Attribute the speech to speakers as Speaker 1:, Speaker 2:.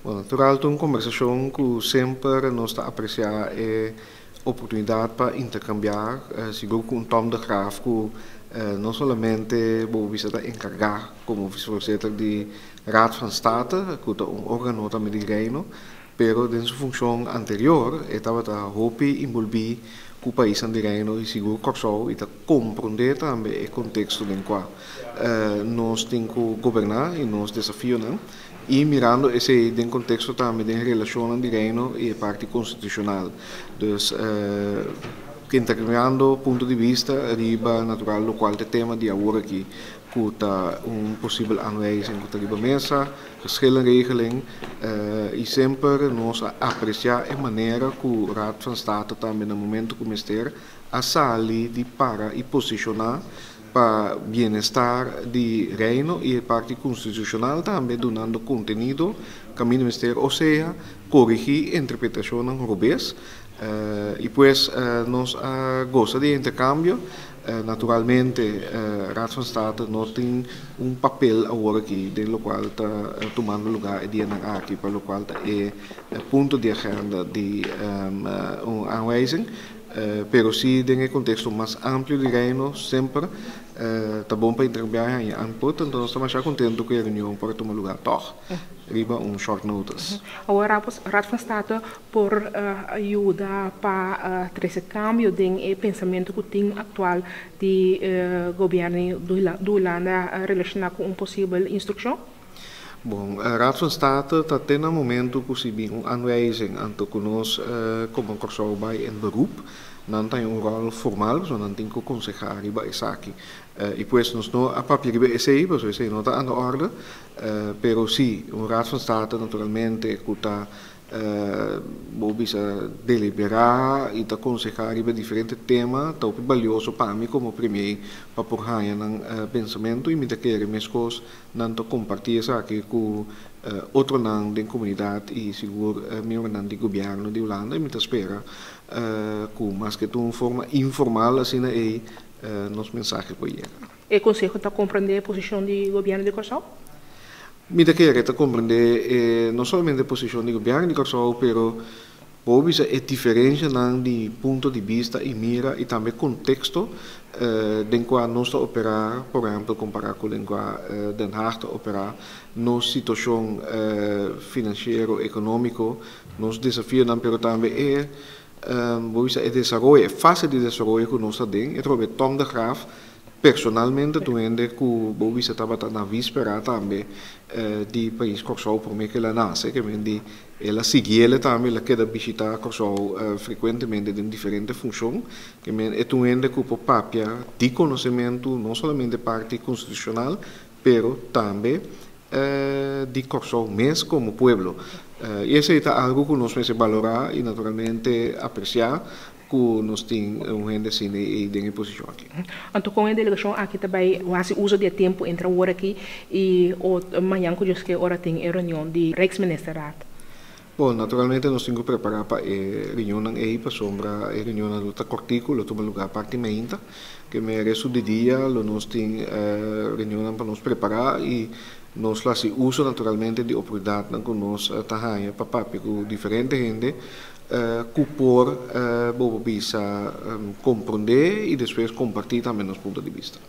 Speaker 1: Bom, natural, uma conversação que sempre nós está a apreciar é oportunidade para intercambiar, seguro com um tom de gráfico, não somente vou visitar encarregar como vice-voorzitter de Raad van State, que é um órgão também de reino, pero em sua função anterior, estava a hopi envolver com o país de reino e seguro corso e compreender também o contexto em qual nós temos que governar e nos desafios, não? E mirando esse em contexto também de relação de reino e a parte constitucional. Dus, intercambiando ponto de vista, arriba natural o qual tema de agora aqui, que possível aanwijzing que arriba mesa, verschillende regeling, e sempre nós apreciar a maneira que o Raad van State também no momento que o ministério a sair de para e posicionar para bem-estar de reino e a parte constitucional também dando conteúdo caminho do ministério, ou seja, corrigir a interpretação em robês e pues nós gosta de intercâmbio naturalmente Raad van State não tem papel agora aqui de lo qual está tomando lugar dia na aqui para lo qual é ponto de agenda de aanwijzing pero sim em contexto mais amplo de reino sempre tá bom para intercambiar em input então nós estamos já contentes que a reunião para tomar lugar toch riba short notice.
Speaker 2: Agora Raad van State por ajuda para trazer cambio em pensamento que tem atual de governo do Holanda relacionado com possível instrução?
Speaker 1: Bom, a Raad van State está tendo um momento que se bem aanwijzing aan te conosco como corso bij en beroep. Não tem rol formal, só não tem que aconselhar riba essa aqui. E pues nós não a papel riba esse, pois esse não está na ordem, pero sim, o Raad van State naturalmente que está bisa deliberar e aconselhar riba diferentes temas, tá valioso para mim como primeiro para por ganhar pensamento e me daquele mescos não tô compartilhar isso aqui com outro não da comunidade e seguro meu não de governo de Holanda e me espera com mais que de forma informal assim é nosso mensagem para ele.
Speaker 2: E conselho está compreender a posição do governo de Corsão?
Speaker 1: Me querer compreender não somente a posição do governo de Corsão, pero pode a diferença de ponto de vista e mira e também contexto em qual nós está operar, por exemplo, comparar com o qual Den Haag está operar, nossa situação financeira, econômica, nos desafios, pero também é o desenvolvimento, a fase de desenvolvimento que nós temos, eu trouxe Tom de Graaf, personalmente, toen que o Bobisa estava na víspera também de país Corsou por meio que ela nasce, que ela seguia também, ela quer visitar Corsou frequentemente em diferentes funções, que é toen que o papia de conhecimento não somente parte constitucional, pero também de Corsou mesmo como pueblo. E isso é algo que nós precisamos valorar e naturalmente apreciar. Que nós temos gente assim em posição aqui.
Speaker 2: Então, com a delegação aqui também, o uso de tempo entre agora aqui e amanhã que hora tem a reunião de Rijksministerraad.
Speaker 1: Bom, naturalmente nós temos que preparar para a reunião aí para sombra a reunião do cortículo, toma lugar parte mainta, que me resto de dia, nós temos reunião para nos preparar e nós lá se usa naturalmente de oportunidade que nós tahanya para com diferente gente que por bisa compreender e depois compartilhar também os pontos de vista.